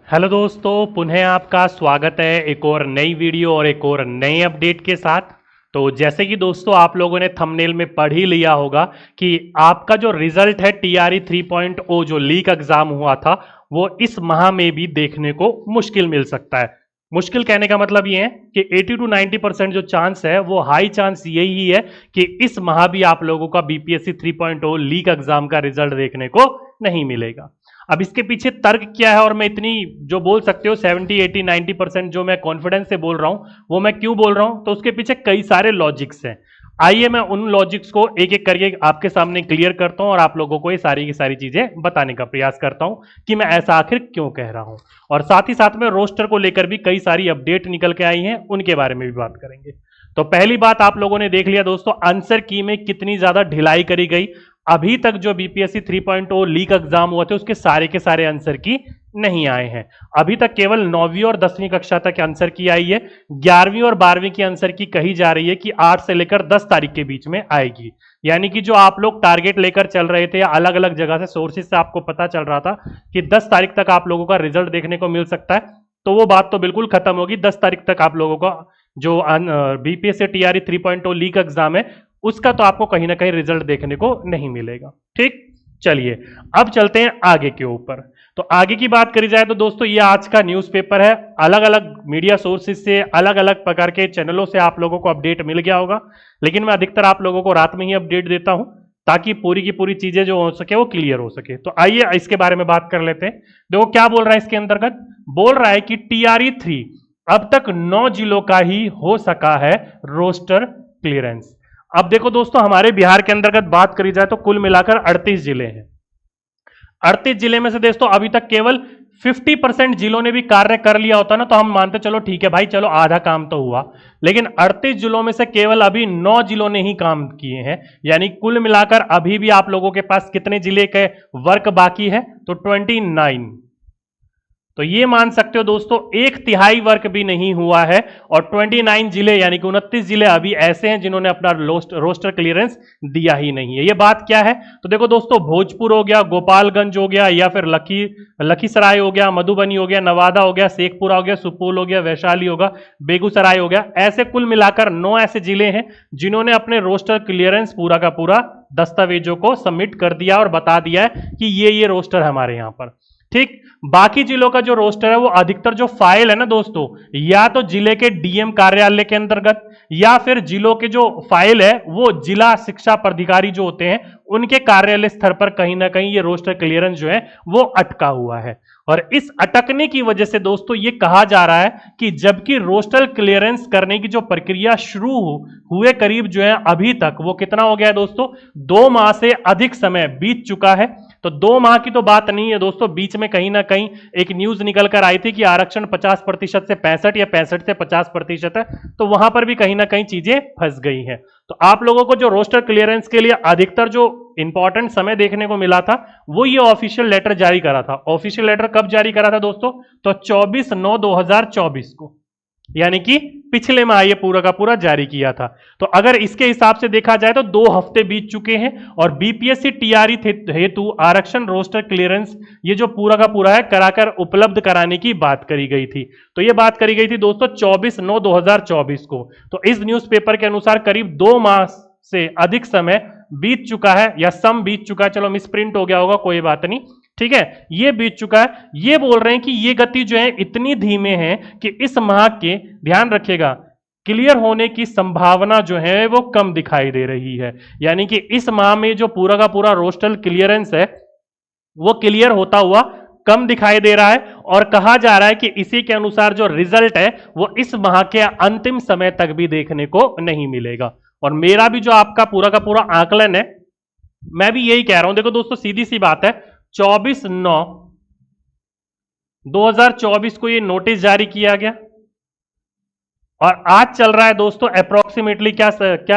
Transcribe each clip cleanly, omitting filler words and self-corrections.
Hello दोस्तों, पुनः आपका स्वागत है एक और नई वीडियो और एक और नए अपडेट के साथ। तो जैसे कि दोस्तों आप लोगों ने थंबनेल में पढ़ ही लिया होगा कि आपका जो रिजल्ट है TRE 3.0 जो लीक एग्जाम हुआ था वो इस माह में भी देखने को मुश्किल मिल सकता है। मुश्किल कहने का मतलब ये है कि 80 to 90% जो चांस है वो हाई चांस यही है कि इस माह भी आप लोगों का BPSC 3.0 लीक एग्जाम का रिजल्ट देखने को नहीं मिलेगा। अब इसके पीछे तर्क क्या है और मैं इतनी जो बोल सकते हो 70 80 90% जो मैं कॉन्फिडेंस से बोल रहा हूं वो मैं क्यों बोल रहा हूं, तो उसके पीछे कई सारे लॉजिक्स हैं। आइए मैं उन लॉजिक्स को एक एक करके आपके सामने क्लियर करता हूं और आप लोगों को ये सारी की सारी चीजें बताने का प्रयास करता हूं कि मैं ऐसा आखिर क्यों कह रहा हूं। और साथ ही साथ में रोस्टर को लेकर भी कई सारी अपडेट निकल के आई हैं, उनके बारे में भी बात करेंगे। तो पहली बात आप लोगों ने देख लिया दोस्तों, आंसर की में कितनी ज्यादा ढिलाई करी गई। अभी तक जो BPSC 3.0 लीक एग्जाम हुए थे उसके सारे के सारे आंसर की नहीं आए हैं। अभी तक केवल 9वीं और 10वीं कक्षा तक आंसर की आई है। 11वीं और 12वीं की आंसर की कही जा रही है कि 8 से लेकर 10 तारीख के बीच में आएगी। यानी कि जो आप लोग टारगेट लेकर चल रहे थे, अलग अलग जगह से सोर्सेज से आपको पता चल रहा था कि 10 तारीख तक आप लोगों का रिजल्ट देखने को मिल सकता है, तो वो बात तो बिल्कुल खत्म होगी। 10 तारीख तक आप लोगों का जो BPSC TRE 3.0 लीक एग्जाम है उसका तो आपको कहीं ना कहीं रिजल्ट देखने को नहीं मिलेगा। ठीक, चलिए अब चलते हैं आगे के ऊपर। तो आगे की बात करी जाए तो दोस्तों ये आज का न्यूज़पेपर है। अलग अलग मीडिया सोर्सेज से, अलग अलग प्रकार के चैनलों से आप लोगों को अपडेट मिल गया होगा, लेकिन मैं अधिकतर आप लोगों को रात में ही अपडेट देता हूं ताकि पूरी की पूरी चीजें जो हो सके वो क्लियर हो सके। तो आइए इसके बारे में बात कर लेते हैं। देखो क्या बोल रहा है इसके अंतर्गत, बोल रहा है कि TRE 3 अब तक 9 जिलों का ही हो सका है रोस्टर क्लियरेंस। अब देखो दोस्तों, हमारे बिहार के अंतर्गत बात करी जाए तो कुल मिलाकर 38 जिले हैं। 38 जिले में से दोस्तों अभी तक केवल 50% जिलों ने भी कार्य कर लिया होता ना तो हम मानते चलो ठीक है भाई, चलो आधा काम तो हुआ। लेकिन 38 जिलों में से केवल अभी 9 जिलों ने ही काम किए हैं। यानी कुल मिलाकर अभी भी आप लोगों के पास कितने जिले के वर्क बाकी है, तो 29। तो ये मान सकते हो दोस्तों 1/3 वर्क भी नहीं हुआ है और 29 जिले यानी कि 29 जिले अभी ऐसे हैं जिन्होंने अपना रोस्टर क्लियरेंस दिया ही नहीं है। ये बात क्या है, तो देखो दोस्तों, भोजपुर हो गया, गोपालगंज हो गया, या फिर लखीसराय हो गया, मधुबनी हो गया, नवादा हो गया, शेखपुरा हो गया, सुपौल हो गया, वैशाली होगा, बेगूसराय हो गया, ऐसे कुल मिलाकर 9 ऐसे जिले हैं जिन्होंने अपने रोस्टर क्लियरेंस पूरा का पूरा दस्तावेजों को सबमिट कर दिया और बता दिया है कि ये रोस्टर हमारे यहां पर। ठीक, बाकी जिलों का जो रोस्टर है वो अधिकतर जो फाइल है ना दोस्तों, या तो जिले के DM कार्यालय के अंतर्गत या फिर जिलों के जो फाइल है वो जिला शिक्षा पदाधिकारी जो होते हैं उनके कार्यालय स्तर पर कहीं ना कहीं ये रोस्टर क्लियरेंस जो है वो अटका हुआ है। और इस अटकने की वजह से दोस्तों ये कहा जा रहा है कि जबकि रोस्टर क्लियरेंस करने की जो प्रक्रिया शुरू हुए करीब जो है अभी तक वो कितना हो गया है दोस्तों, 2 माह से अधिक समय बीत चुका है। तो 2 माह की तो बात नहीं है दोस्तों, बीच में कहीं ना कहीं एक न्यूज निकल कर आई थी कि आरक्षण 50% से 65 या 65 से 50% है, तो वहां पर भी कहीं ना कहीं चीजें फंस गई हैं। तो आप लोगों को जो रोस्टर क्लियरेंस के लिए अधिकतर जो इंपॉर्टेंट समय देखने को मिला था वो ये ऑफिशियल लेटर जारी करा था। ऑफिशियल लेटर कब जारी करा था दोस्तों, तो 24/9/2024 को, यानी कि पिछले माह ये पूरा का पूरा जारी किया था। तो अगर इसके हिसाब से देखा जाए तो 2 हफ्ते बीत चुके हैं और BPSC TRE हेतु आरक्षण रोस्टर क्लियरेंस ये जो पूरा का पूरा है कराकर उपलब्ध कराने की बात करी गई थी। तो ये बात करी गई थी दोस्तों 24/9/2024 को। तो इस न्यूज़पेपर के अनुसार करीब 2 माह से अधिक समय बीत चुका है, या सम बीत चुका है, चलो मिसप्रिंट हो गया होगा, कोई बात नहीं, ठीक है, ये बीत चुका है। ये बोल रहे हैं कि ये गति जो है इतनी धीमे है कि इस माह के, ध्यान रखिएगा, क्लियर होने की संभावना जो है वो कम दिखाई दे रही है। यानी कि इस माह में जो पूरा का पूरा रोस्टर क्लियरेंस है वो क्लियर होता हुआ कम दिखाई दे रहा है और कहा जा रहा है कि इसी के अनुसार जो रिजल्ट है वो इस माह के अंतिम समय तक भी देखने को नहीं मिलेगा। और मेरा भी जो आपका पूरा का पूरा आकलन है, मैं भी यही कह रहा हूं। देखो दोस्तों, सीधी सी बात है, 24/9/2024 को ये नोटिस जारी किया गया और आज चल रहा है दोस्तों अप्रोक्सीमेटली क्या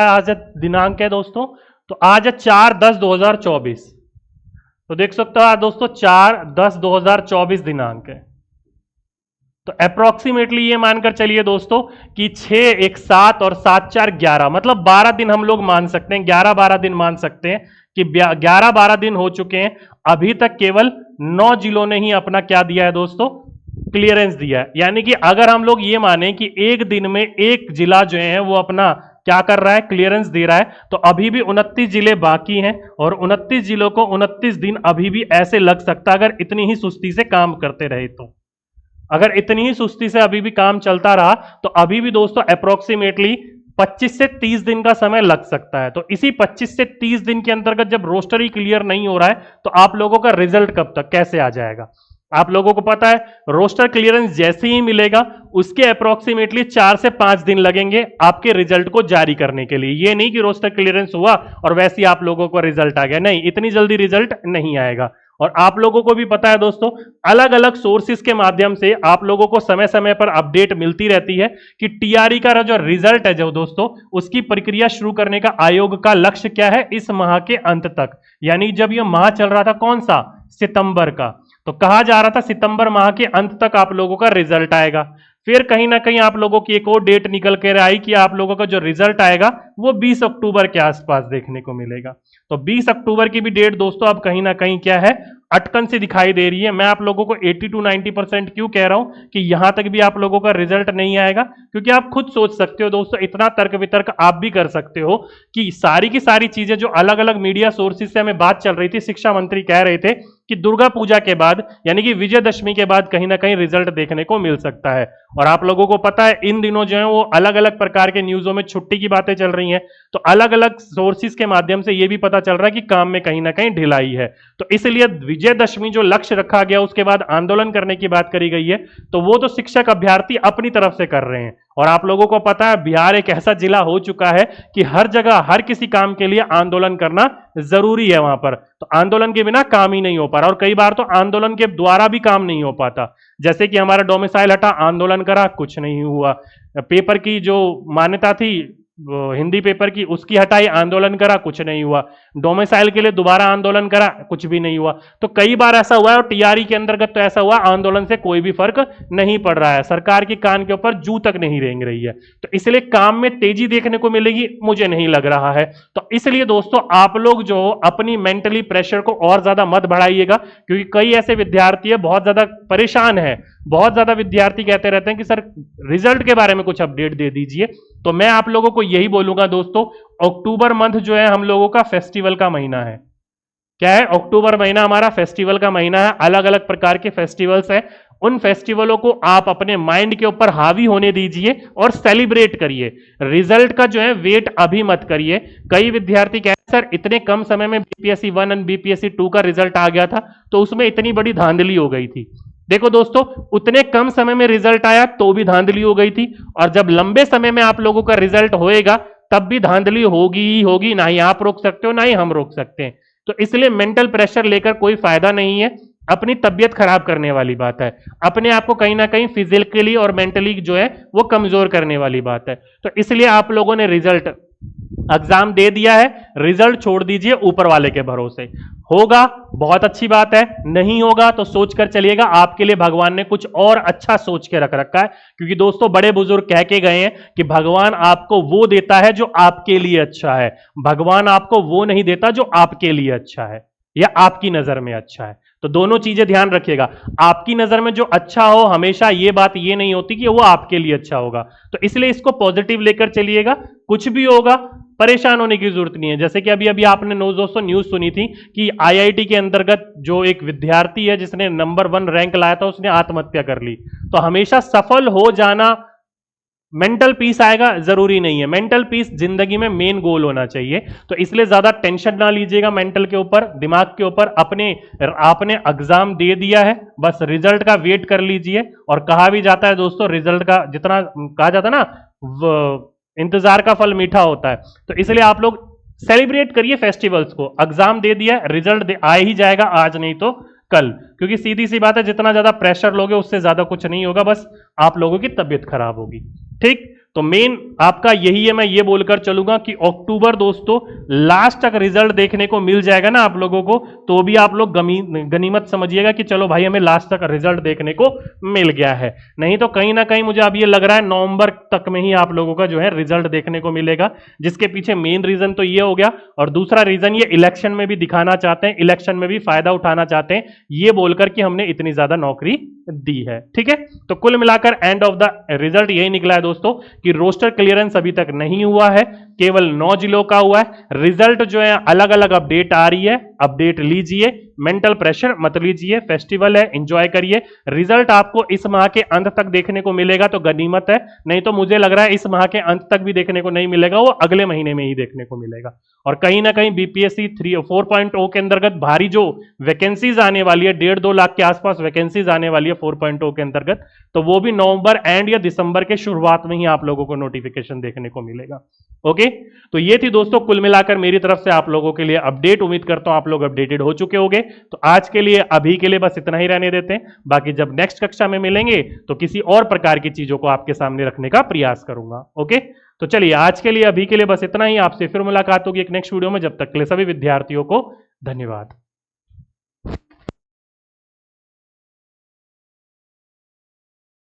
आज दिनांक है दोस्तों, तो आज है 4/10/2024। तो देख सकते हो आज दोस्तों 4/10/2024 दिनांक है। तो अप्रोक्सीमेटली ये मानकर चलिए दोस्तों कि 6 1 7 और 7 4 11, मतलब 12 दिन हम लोग मान सकते हैं, 11-12 दिन मान सकते हैं कि 11-12 दिन हो चुके हैं। अभी तक केवल 9 जिलों ने ही अपना क्या दिया है दोस्तों, क्लियरेंस दिया है। यानी कि अगर हम लोग ये माने कि एक दिन में एक जिला जो है वो अपना क्या कर रहा है, क्लियरेंस दे रहा है, तो अभी भी 29 जिले बाकी हैं और 29 जिलों को 29 दिन अभी भी ऐसे लग सकता है अगर इतनी ही सुस्ती से काम करते रहे तो। अगर इतनी ही सुस्ती से अभी भी काम चलता रहा तो अभी भी दोस्तों अप्रोक्सीमेटली 25 से 30 दिन का समय लग सकता है। तो इसी 25 से 30 दिन के अंतर्गत जब रोस्टर ही क्लियर नहीं हो रहा है तो आप लोगों का रिजल्ट कब तक कैसे आ जाएगा? आप लोगों को पता है रोस्टर क्लियरेंस जैसे ही मिलेगा उसके अप्रोक्सीमेटली 4 से 5 दिन लगेंगे आपके रिजल्ट को जारी करने के लिए। ये नहीं कि रोस्टर क्लियरेंस हुआ और वैसे ही आप लोगों को रिजल्ट आ गया, नहीं, इतनी जल्दी रिजल्ट नहीं आएगा। और आप लोगों को भी पता है दोस्तों, अलग अलग सोर्सेज के माध्यम से आप लोगों को समय समय पर अपडेट मिलती रहती है कि टीआरई का जो रिजल्ट है जो दोस्तों उसकी प्रक्रिया शुरू करने का आयोग का लक्ष्य क्या है इस माह के अंत तक। यानी जब यह माह चल रहा था कौन सा, सितंबर का, तो कहा जा रहा था सितंबर माह के अंत तक आप लोगों का रिजल्ट आएगा। फिर कहीं ना कहीं आप लोगों की एक और डेट निकल कर आई कि आप लोगों का जो रिजल्ट आएगा वो 20 अक्टूबर के आसपास देखने को मिलेगा। तो 20 अक्टूबर की भी डेट दोस्तों अब कहीं ना कहीं क्या है, अटकन से दिखाई दे रही है। मैं आप लोगों को 80 to 90% क्यों कह रहा हूं कि यहां तक भी आप लोगों का रिजल्ट नहीं आएगा, क्योंकि आप खुद सोच सकते हो दोस्तों, इतना तर्क वितर्क आप भी कर सकते हो कि सारी की सारी चीजें जो अलग अलग मीडिया सोर्सेज से हमें बात चल रही थी, शिक्षा मंत्री कह रहे थे कि दुर्गा पूजा के बाद यानी कि विजयदशमी के बाद कहीं ना कहीं रिजल्ट देखने को मिल सकता है। और आप लोगों को पता है इन दिनों जो है वो अलग अलग प्रकार के न्यूज़ों में छुट्टी की बातें चल रही हैं, तो अलग अलग सोर्सेज के माध्यम से ये भी पता चल रहा है कि काम में कहीं ना कहीं ढिलाई है। तो इसलिए विजयदशमी जो लक्ष्य रखा गया उसके बाद आंदोलन करने की बात करी गई है, तो वो तो शिक्षक अभ्यर्थी अपनी तरफ से कर रहे हैं। और आप लोगों को पता है बिहार एक ऐसा जिला हो चुका है कि हर जगह हर किसी काम के लिए आंदोलन करना जरूरी है वहां पर, तो आंदोलन के बिना काम ही नहीं हो पा रहा, और कई बार तो आंदोलन के द्वारा भी काम नहीं हो पाता। जैसे कि हमारा डोमिसाइल हटा, आंदोलन करा, कुछ नहीं हुआ। पेपर की जो मान्यता थी हिंदी पेपर की उसकी हटाई, आंदोलन करा, कुछ नहीं हुआ। डोमिसाइल के लिए दोबारा आंदोलन करा, कुछ भी नहीं हुआ। तो कई बार ऐसा हुआ है और टीआरई के अंतर्गत तो ऐसा हुआ, आंदोलन से कोई भी फर्क नहीं पड़ रहा है, सरकार की कान के ऊपर जू तक नहीं रेंग रही है। तो इसलिए काम में तेजी देखने को मिलेगी मुझे नहीं लग रहा है। तो इसलिए दोस्तों आप लोग जो अपनी मेंटली प्रेशर को और ज्यादा मत बढ़ाइएगा, क्योंकि कई ऐसे विद्यार्थी है बहुत ज्यादा परेशान है। बहुत ज्यादा विद्यार्थी कहते रहते हैं कि सर रिजल्ट के बारे में कुछ अपडेट दे दीजिए। तो मैं आप लोगों को यही बोलूंगा दोस्तों, अक्टूबर मंथ जो है हम लोगों का फेस्टिवल का महीना है। क्या है, अक्टूबर महीना हमारा फेस्टिवल का महीना है। अलग अलग प्रकार के फेस्टिवल्स हैं, उन फेस्टिवलों को आप अपने माइंड के ऊपर हावी होने दीजिए और सेलिब्रेट करिए। रिजल्ट का जो है वेट अभी मत करिए। कई विद्यार्थी कहते हैं सर इतने कम समय में बीपीएससी 1 और बीपीएससी 2 का रिजल्ट आ गया था तो उसमें इतनी बड़ी धांधली हो गई थी। देखो दोस्तों, उतने कम समय में रिजल्ट आया तो भी धांधली हो गई थी, और जब लंबे समय में आप लोगों का रिजल्ट होएगा तब भी धांधली होगी ही होगी। ना ही आप रोक सकते हो ना ही हम रोक सकते हैं। तो इसलिए मेंटल प्रेशर लेकर कोई फायदा नहीं है, अपनी तबियत खराब करने वाली बात है, अपने आप को कहीं ना कहीं फिजिकली और मेंटली जो है वो कमजोर करने वाली बात है। तो इसलिए आप लोगों ने रिजल्ट एग्जाम दे दिया है, रिजल्ट छोड़ दीजिए ऊपर वाले के भरोसे। होगा बहुत अच्छी बात है, नहीं होगा तो सोच कर चलिएगा आपके लिए भगवान ने कुछ और अच्छा सोच के रख रखा है। क्योंकि दोस्तों बड़े बुजुर्ग कह के गए हैं कि भगवान आपको वो देता है जो आपके लिए अच्छा है, भगवान आपको वो नहीं देता जो आपके लिए अच्छा है या आपकी नजर में अच्छा है। तो दोनों चीजें ध्यान रखिएगा, आपकी नजर में जो अच्छा हो हमेशा ये बात ये नहीं होती कि वो आपके लिए अच्छा होगा। तो इसलिए इसको पॉजिटिव लेकर चलिएगा, कुछ भी होगा परेशान होने की जरूरत नहीं है। जैसे कि अभी अभी आपने दोस्तों न्यूज सुनी थी कि आईआईटी के अंतर्गत जो एक विद्यार्थी है जिसने नंबर 1 रैंक लाया था उसने आत्महत्या कर ली। तो हमेशा सफल हो जाना मेंटल पीस आएगा जरूरी नहीं है, मेंटल पीस जिंदगी में मेन गोल होना चाहिए। तो इसलिए ज्यादा टेंशन ना लीजिएगा मेंटल के ऊपर, दिमाग के ऊपर। आपने एग्जाम दे दिया है, बस रिजल्ट का वेट कर लीजिए। और कहा भी जाता है दोस्तों रिजल्ट का जितना कहा जाता है ना, इंतजार का फल मीठा होता है। तो इसलिए आप लोग सेलिब्रेट करिए फेस्टिवल्स को। एग्जाम दे दिया, रिजल्ट आ ही जाएगा, आज नहीं तो कल। क्योंकि सीधी सी बात है, जितना ज्यादा प्रेशर लोगे उससे ज्यादा कुछ नहीं होगा, बस आप लोगों की तबीयत खराब होगी। ठीक, तो मेन आपका यही है। मैं ये बोलकर चलूंगा कि अक्टूबर दोस्तों लास्ट तक रिजल्ट देखने को मिल जाएगा ना आप लोगों को, तो भी आप लोग गनीमत समझिएगा कि चलो भाई हमें लास्ट तक रिजल्ट देखने को मिल गया है। नहीं तो कहीं ना कहीं मुझे अब ये लग रहा है नवंबर तक में ही आप लोगों का जो है रिजल्ट देखने को मिलेगा, जिसके पीछे मेन रीजन तो ये हो गया। और दूसरा रीजन ये इलेक्शन में भी दिखाना चाहते हैं, इलेक्शन में भी फायदा उठाना चाहते हैं, ये बोलकर कि हमने इतनी ज्यादा नौकरी दी है। ठीक है, तो कुल मिलाकर एंड ऑफ द रिजल्ट यही निकला है दोस्तों कि रोस्टर क्लियरेंस अभी तक नहीं हुआ है, केवल 9 जिलों का हुआ है। रिजल्ट जो है अलग अलग अपडेट आ रही है, अपडेट लीजिए, मेंटल प्रेशर मत लीजिए, फेस्टिवल है, एंजॉय करिए। रिजल्ट आपको इस माह के अंत तक देखने को मिलेगा तो गनीमत है, नहीं तो मुझे लग रहा है इस माह के अंत तक भी देखने को नहीं मिलेगा, वो अगले महीने में ही देखने को मिलेगा। और कहीं ना कहीं बीपीएससी 4.0 के अंतर्गत भारी जो वैकेंसीज आने वाली है, 1.5-2 लाख के आसपास वैकेंसीज आने वाली है 4.0 के अंतर्गत, तो वो भी नवंबर एंड या दिसंबर के शुरुआत में ही आप लोगों को नोटिफिकेशन देखने को मिलेगा। ओके, तो ये थी दोस्तों कुल मिलाकर मेरी तरफ से आप लोगों के लिए अपडेट। उम्मीद करता हूं आप लोग अपडेटेड हो चुके होंगे। तो आज के लिए अभी के लिए बस इतना ही रहने देते हैं, बाकी जब नेक्स्ट कक्षा में मिलेंगे तो किसी और प्रकार की चीजों को आपके सामने रखने का प्रयास करूंगा। ओके, तो चलिए आज के लिए अभी के लिए बस इतना ही। आपसे फिर मुलाकात होगी एक नेक्स्ट वीडियो में, जब तक के लिए सभी विद्यार्थियों को धन्यवाद।